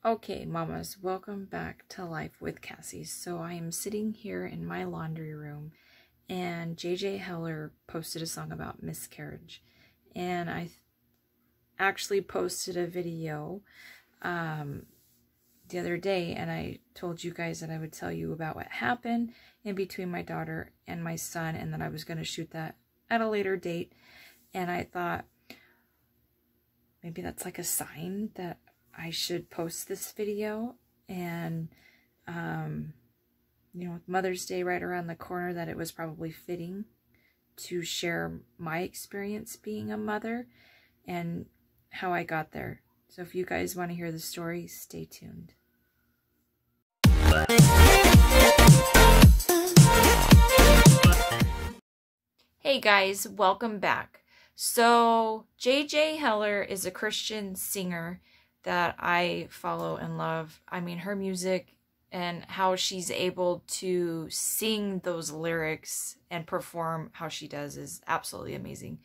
Okay, mamas, welcome back to Life with Cassie. So I am sitting here in my laundry room, and JJ Heller posted a song about miscarriage, and I actually posted a video the other day, and I told you guys that I would tell you about what happened in between my daughter and my son, and that I was going to shoot that at a later date. And I thought maybe that's like a sign that I should post this video, and you know, with Mother's Day right around the corner, that it was probably fitting to share my experience being a mother and how I got there. So if you guys want to hear the story, stay tuned. Hey guys, welcome back. So JJ Heller is a Christian singer that I follow and love. I mean, her music and how she's able to sing those lyrics and perform how she does is absolutely amazing.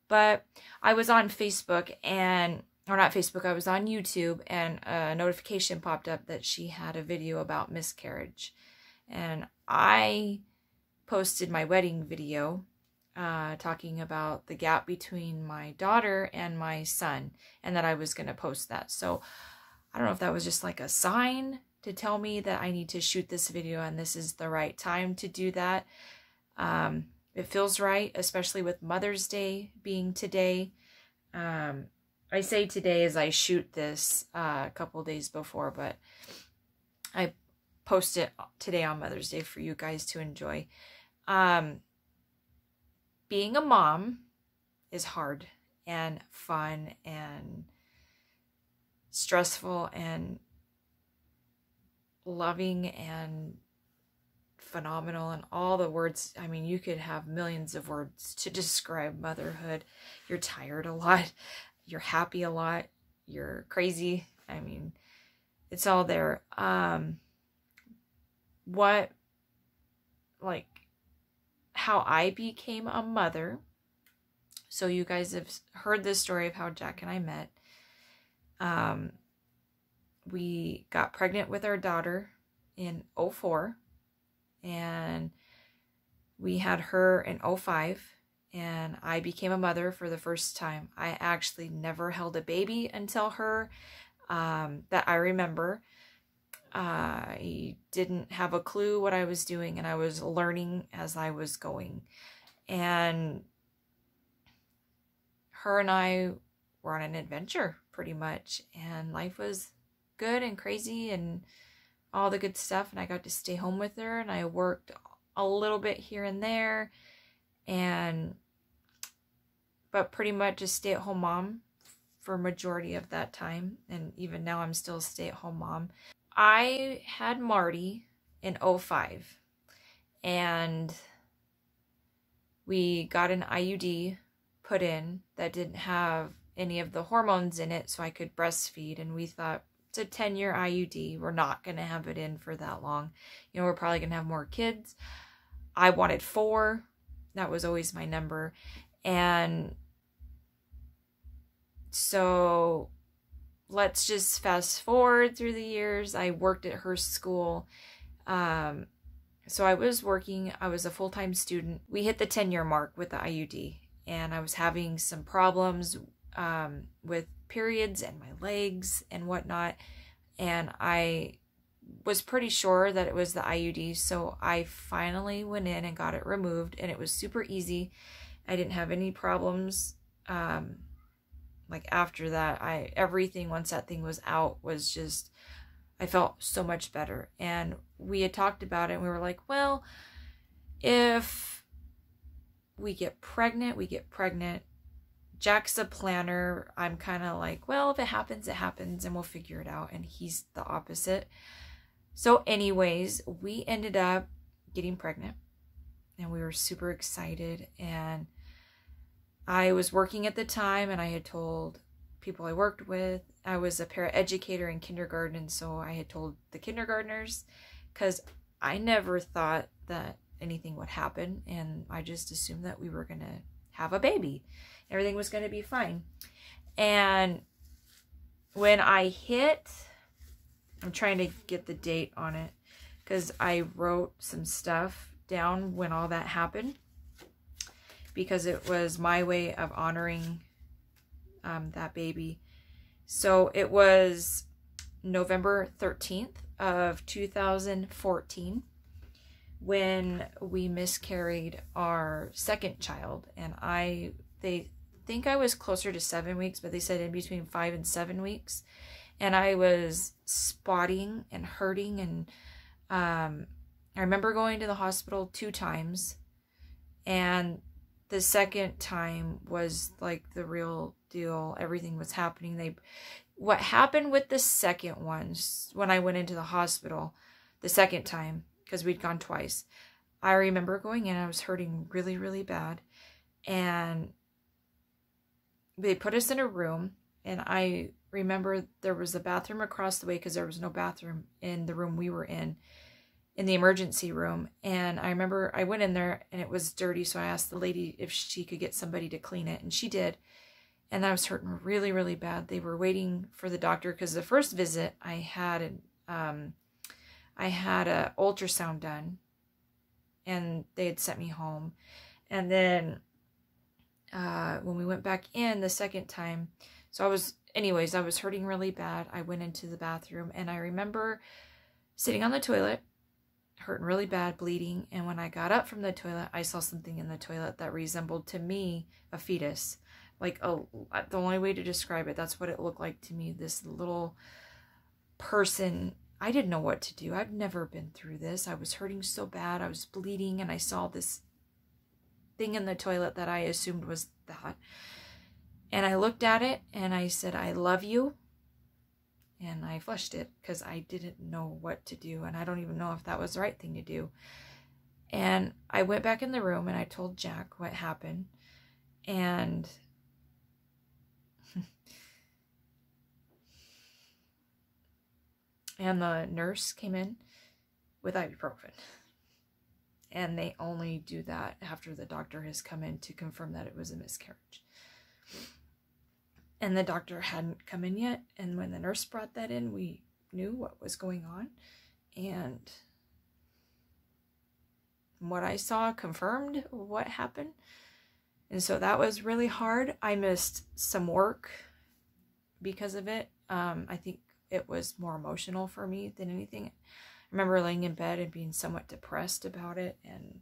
But I was on Facebook or not Facebook, I was on YouTube, and a notification popped up that she had a video about miscarriage. And I posted my wedding video talking about the gap between my daughter and my son, and that I was going to post that. So I don't know if that was just like a sign to tell me that I need to shoot this video and this is the right time to do that. It feels right, especially with Mother's Day being today. I say today as I shoot this a couple days before, but I post it today on Mother's Day for you guys to enjoy. Being a mom is hard and fun and stressful and loving and phenomenal and all the words. I mean, you could have millions of words to describe motherhood. You're tired a lot. You're happy a lot. You're crazy. I mean, it's all there. How I became a mother. So you guys have heard the story of how Jack and I met. We got pregnant with our daughter in 2004, and we had her in 2005, and I became a mother for the first time. I actually never held a baby until her, that I remember. I didn't have a clue what I was doing, and I was learning as I was going. And her and I were on an adventure pretty much, and life was good and crazy and all the good stuff. And I got to stay home with her, and I worked a little bit here and there, but pretty much a stay-at-home mom for majority of that time. And even now I'm still a stay-at-home mom. I had Marty in 2005, and we got an IUD put in that didn't have any of the hormones in it, so I could breastfeed. And we thought, it's a 10-year IUD. We're not going to have it in for that long. You know, we're probably going to have more kids. I wanted 4. That was always my number. And so let's just fast forward through the years. I worked at her school. So I was working. I was a full-time student. We hit the 10-year mark with the IUD, and I was having some problems with periods and my legs and whatnot. And I was pretty sure that it was the IUD. So I finally went in and got it removed, and it was super easy. I didn't have any problems. Like after that, everything, once that thing was out, was just, I felt so much better. And we had talked about it, and we were like, well, if we get pregnant, we get pregnant. Jack's a planner. I'm kind of like, well, if it happens, it happens, and we'll figure it out. And he's the opposite. So anyways, we ended up getting pregnant, and we were super excited. And I was working at the time, and I had told people I worked with. I was a paraeducator in kindergarten, so I had told the kindergartners, because I never thought that anything would happen, and I just assumed that we were going to have a baby. Everything was going to be fine. And when I hit I'm trying to get the date on it because I wrote some stuff down when all that happened, because it was my way of honoring that baby. So it was November 13th of 2014 when we miscarried our second child. And they think I was closer to 7 weeks, but they said in between 5 and 7 weeks. And I was spotting and hurting. And I remember going to the hospital 2 times. And the second time was like the real deal. Everything was happening. What happened with the second one, when I went into the hospital the second time, because we'd gone twice, I remember going in, I was hurting really, really bad. And they put us in a room, and I remember there was a bathroom across the way because there was no bathroom in the room we were in the emergency room. And I remember I went in there and it was dirty, so I asked the lady if she could get somebody to clean it, and she did. And I was hurting really, really bad. They were waiting for the doctor because the first visit I had a ultrasound done, and they had sent me home. And then when we went back in the second time, so I was hurting really bad. I went into the bathroom, and I remember sitting on the toilet, hurting really bad, bleeding. And when I got up from the toilet, I saw something in the toilet that resembled to me a fetus. Like the only way to describe it, that's what it looked like to me. This little person. I didn't know what to do. I've never been through this. I was hurting so bad. I was bleeding, and I saw this thing in the toilet that I assumed was that. And I looked at it and I said, "I love you." And I flushed it because I didn't know what to do. And I don't even know if that was the right thing to do. And I went back in the room and I told Jack what happened. And the nurse came in with ibuprofen. And they only do that after the doctor has come in to confirm that it was a miscarriage. And the doctor hadn't come in yet. And when the nurse brought that in, we knew what was going on. And what I saw confirmed what happened. And so that was really hard. I missed some work because of it. I think it was more emotional for me than anything. I remember laying in bed and being somewhat depressed about it. And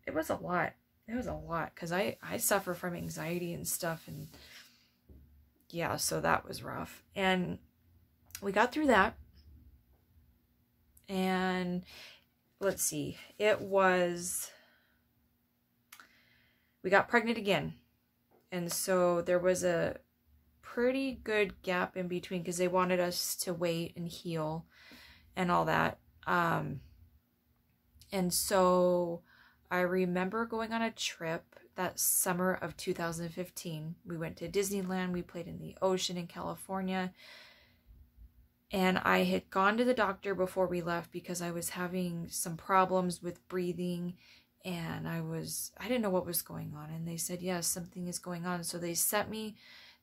it was a lot. It was a lot because I suffer from anxiety and stuff. And yeah, so that was rough. And we got through that. And let's see. We got pregnant again. And so there was a pretty good gap in between because they wanted us to wait and heal and all that. And so I remember going on a trip that summer of 2015. We went to Disneyland. We played in the ocean in California. And I had gone to the doctor before we left because I was having some problems with breathing. And I didn't know what was going on. And they said, yes, something is going on. So they sent me,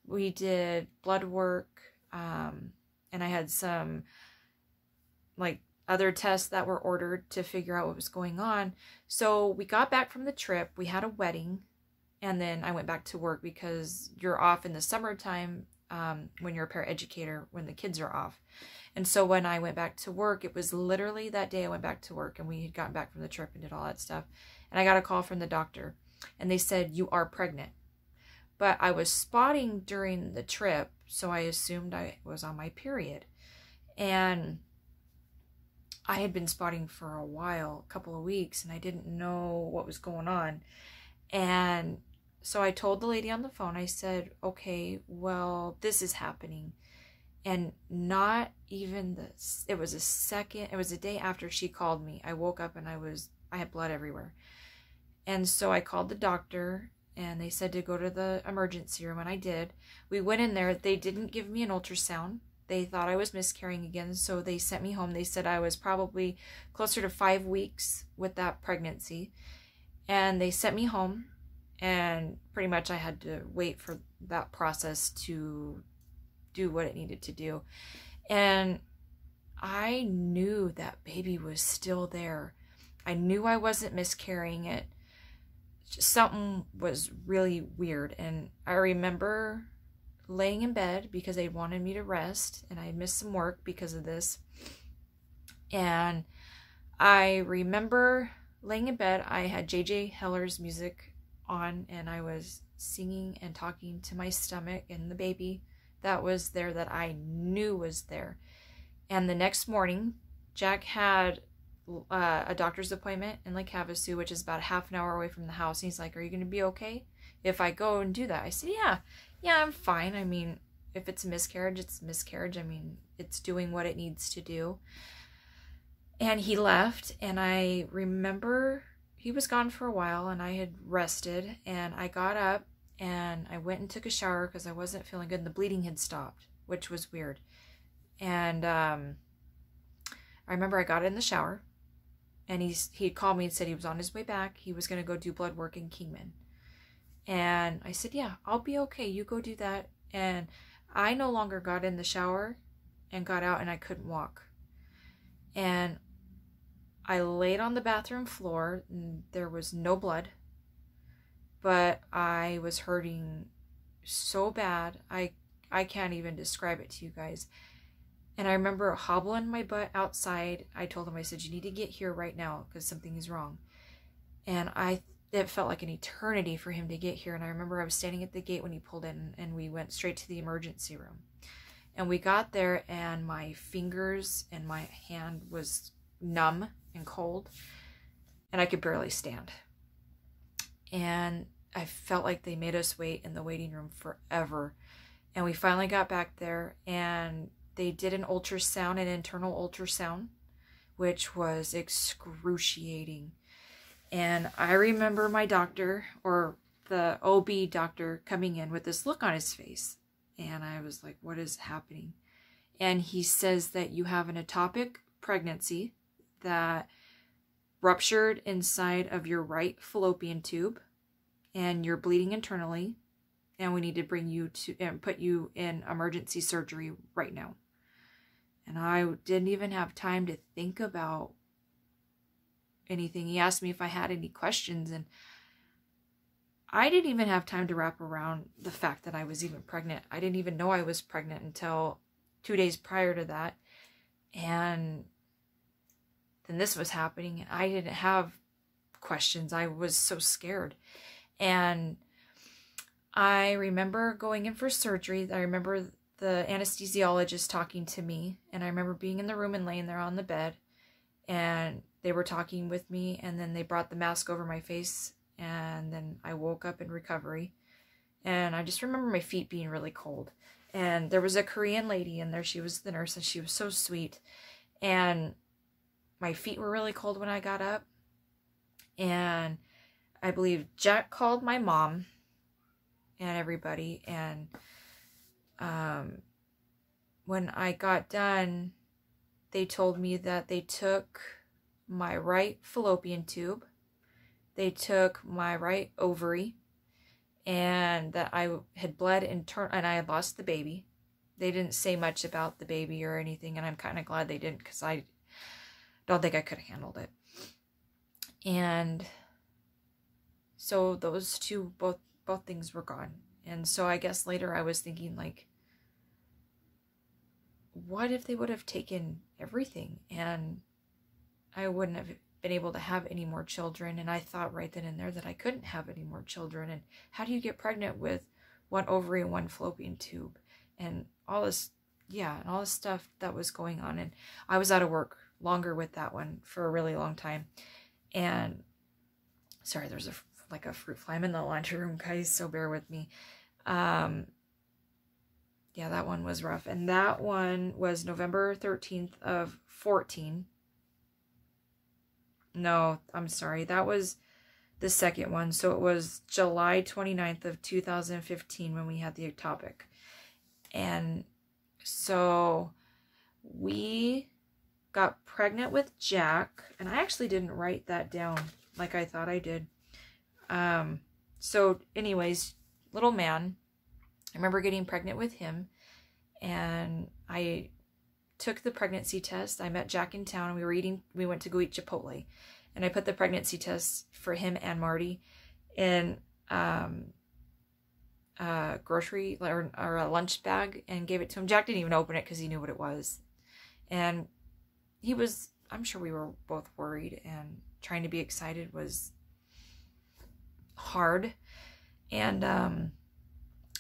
we did blood work. And I had some like other tests that were ordered to figure out what was going on. So we got back from the trip. We had a wedding. And then I went back to work because you're off in the summertime when you're a paraeducator, when the kids are off. And so when I went back to work, it was literally that day I went back to work and we had gotten back from the trip and did all that stuff. And I got a call from the doctor and they said, "You are pregnant." But I was spotting during the trip, so I assumed I was on my period. And I had been spotting for a while, a couple of weeks, and I didn't know what was going on. And so I told the lady on the phone, I said, "Okay, well, this is happening." And not even this, it was a day after she called me. I woke up and I had blood everywhere. And so I called the doctor and they said to go to the emergency room, and I did. We went in there. They didn't give me an ultrasound. They thought I was miscarrying again, so they sent me home. They said I was probably closer to 5 weeks with that pregnancy. And they sent me home, and pretty much I had to wait for that process to do what it needed to do. And I knew that baby was still there. I knew I wasn't miscarrying it. Just something was really weird. And I remember laying in bed because they wanted me to rest, and I had missed some work because of this. And I remember laying in bed, I had J.J. Heller's music on, and I was singing and talking to my stomach and the baby that was there that I knew was there. And the next morning, Jack had a doctor's appointment in Lake Havasu, which is about a half an hour away from the house. And he's like, "Are you going to be okay if I go and do that?" I said, yeah, I'm fine. I mean, if it's a miscarriage, it's a miscarriage. I mean, it's doing what it needs to do. And he left, and I remember he was gone for a while, and I had rested, and I got up and I went and took a shower because I wasn't feeling good, and the bleeding had stopped, which was weird. And I remember I got in the shower, and he had called me and said he was on his way back. He was going to go do blood work in Kingman. And I said, yeah, I'll be okay. You go do that. And I no longer got in the shower and got out, and I couldn't walk. And I laid on the bathroom floor, and there was no blood, but I was hurting so bad. I can't even describe it to you guys. And I remember hobbling my butt outside. I told him, I said, "You need to get here right now because something is wrong." And it felt like an eternity for him to get here. And I remember I was standing at the gate when he pulled in, and we went straight to the emergency room. And we got there, and my fingers and my hand was numb and cold, and I could barely stand. And I felt like they made us wait in the waiting room forever. And we finally got back there, and they did an ultrasound, an internal ultrasound, which was excruciating. And I remember my doctor, or the OB doctor, coming in with this look on his face. And I was like, what is happening? And he says that you have an ectopic pregnancy that ruptured inside of your right fallopian tube, and you're bleeding internally, and we need to bring you to and put you in emergency surgery right now. And I didn't even have time to think about anything. He asked me if I had any questions, and I didn't even have time to wrap around the fact that I was even pregnant. I didn't even know I was pregnant until 2 days prior to that. And then this was happening, and I didn't have questions. I was so scared. And I remember going in for surgery. I remember the anesthesiologist talking to me, and I remember being in the room and laying there on the bed, and they were talking with me, and then they brought the mask over my face, and then I woke up in recovery. And I just remember my feet being really cold. And there was a Korean lady in there. She was the nurse, and she was so sweet. And my feet were really cold when I got up. And I believe Jack called my mom and everybody. And when I got done, they told me that they took my right fallopian tube, they took my right ovary, and that I had bled and I had lost the baby. They didn't say much about the baby or anything, and I'm kind of glad they didn't, because I don't think I could have handled it. And so those two, both things were gone. And so I guess later I was thinking, like, what if they would have taken everything and I wouldn't have been able to have any more children? And I thought right then and there that I couldn't have any more children. And how do you get pregnant with one ovary and one fallopian tube? And all this, and all this stuff that was going on. And I was out of work longer with that one for a really long time. And sorry, there's like a fruit fly. I'm in the laundry room, guys, so bear with me. Yeah, that one was rough. And that one was November 13th of 14. No, I'm sorry. That was the second one. So it was July 29th of 2015 when we had the ectopic. And so we got pregnant with Jack. And I actually didn't write that down like I thought I did. So anyways, little man, I remember getting pregnant with him, and I took the pregnancy test. I met Jack in town, and we went to go eat Chipotle. And I put the pregnancy test for him and Marty in a grocery or a lunch bag and gave it to him. Jack didn't even open it because he knew what it was. And he was, I'm sure we were both worried, and trying to be excited was hard. And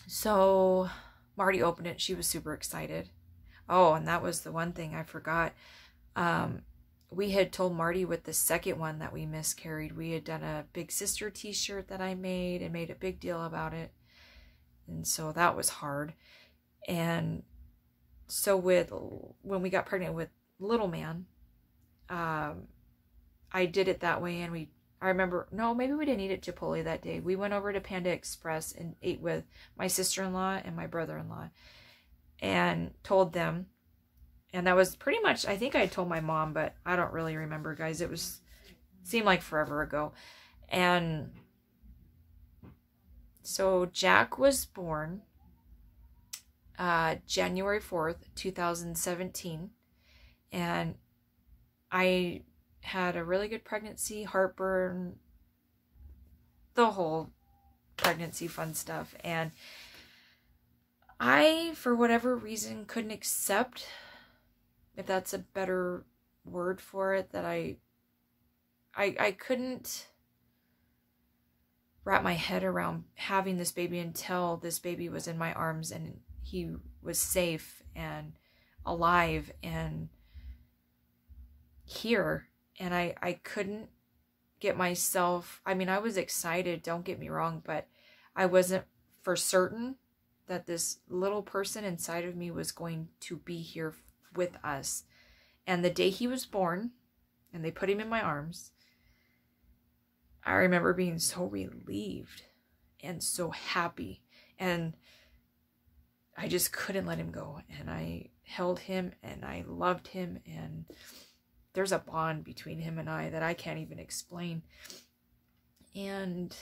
so Marty opened it. She was super excited. Oh, and that was the one thing I forgot. We had told Marty with the second one that we miscarried. We had done a big sister t-shirt that I made and made a big deal about it. And so that was hard. And so when we got pregnant with little man, I did it that way. And I remember, no, maybe we didn't eat at Chipotle that day. We went over to Panda Express and ate with my sister-in-law and my brother-in-law and told them. And that was pretty much, I think I told my mom, but I don't really remember, guys. It seemed like forever ago. And so Jack was born January 4th, 2017. And I had a really good pregnancy, heartburn, the whole pregnancy fun stuff. And I, for whatever reason, couldn't accept, if that's a better word for it, that I couldn't wrap my head around having this baby until this baby was in my arms and he was safe and alive and here. And I couldn't get myself, I mean, I was excited, don't get me wrong, but I wasn't for certain that this little person inside of me was going to be here with us. And the day he was born and they put him in my arms, I remember being so relieved and so happy, and I just couldn't let him go. And I held him and I loved him, and there's a bond between him and I that I can't even explain. And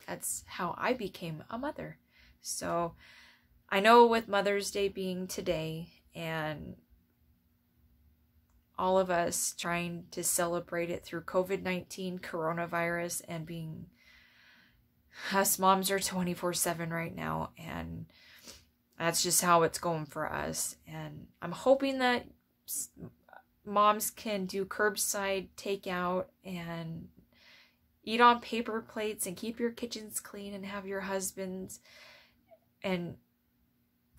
that's how I became a mother. So I know with Mother's Day being today and all of us trying to celebrate it through COVID-19, coronavirus, and being, us moms are 24/7 right now, and that's just how it's going for us. And I'm hoping that moms can do curbside takeout and eat on paper plates and keep your kitchens clean, and have your husbands and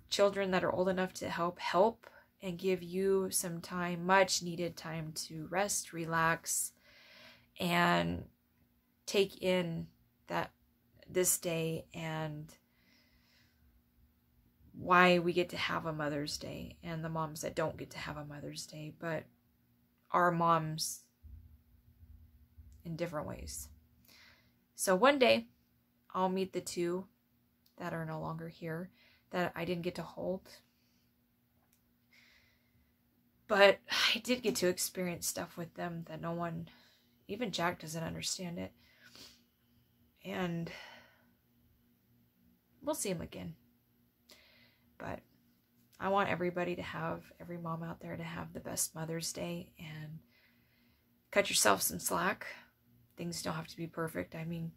children that are old enough to help and give you some time, much needed time, to rest, relax, and take in this day and why we get to have a Mother's Day, and the moms that don't get to have a Mother's Day, but are moms in different ways. So one day I'll meet the two that are no longer here, that I didn't get to hold. But I did get to experience stuff with them that no one, even Jack, doesn't understand it. And we'll see him again. But I want everybody to have, every mom out there to have the best Mother's Day, and cut yourself some slack. Things don't have to be perfect. I mean,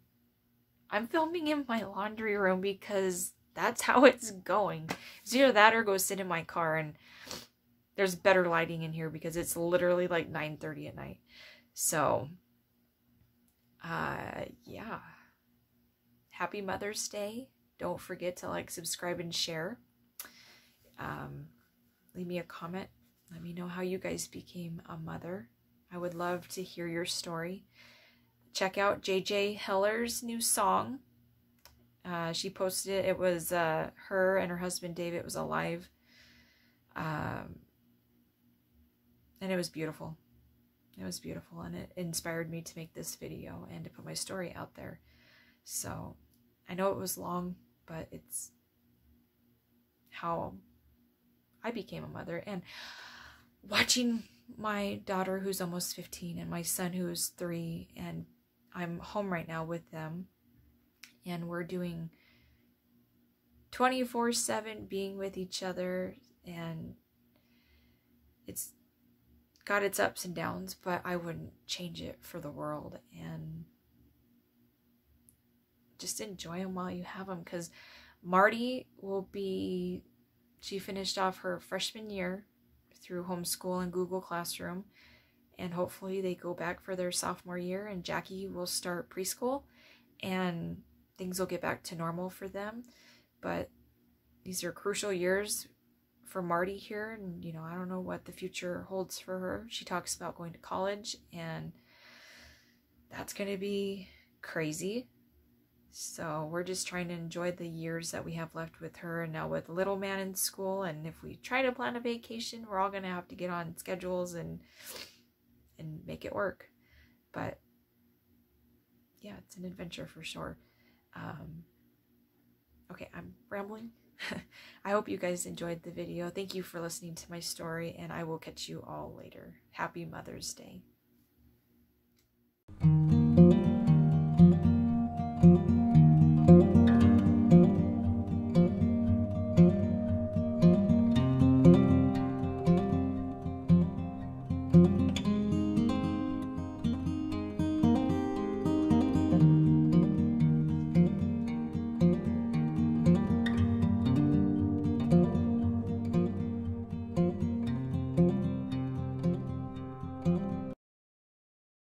I'm filming in my laundry room because that's how it's going. It's either that or go sit in my car, and there's better lighting in here because it's literally like 9:30 at night. So, yeah. Happy Mother's Day. Don't forget to like, subscribe, and share. Leave me a comment. Let me know how you guys became a mother. I would love to hear your story. Check out JJ Heller's new song. She posted it. It was her and her husband David. It was a live. And it was beautiful. It was beautiful, and it inspired me to make this video and to put my story out there. So I know it was long, but it's how I became a mother. And watching my daughter, who's almost 15, and my son, who's 3, and I'm home right now with them, and we're doing 24/7 being with each other and it's got its ups and downs, but I wouldn't change it for the world. And just enjoy them while you have them, because Marty she finished off her freshman year through homeschool and Google Classroom, and hopefully they go back for their sophomore year, and Jackie will start preschool and things will get back to normal for them. But these are crucial years for Marty here, and you know, I don't know what the future holds for her. She talks about going to college, and that's going to be crazy. So we're just trying to enjoy the years that we have left with her, and now with little man in school, and if we try to plan a vacation, we're all going to have to get on schedules and make it work. But yeah, it's an adventure for sure. Okay, I'm rambling. I hope you guys enjoyed the video. Thank you for listening to my story, and I will catch you all later. Happy Mother's Day.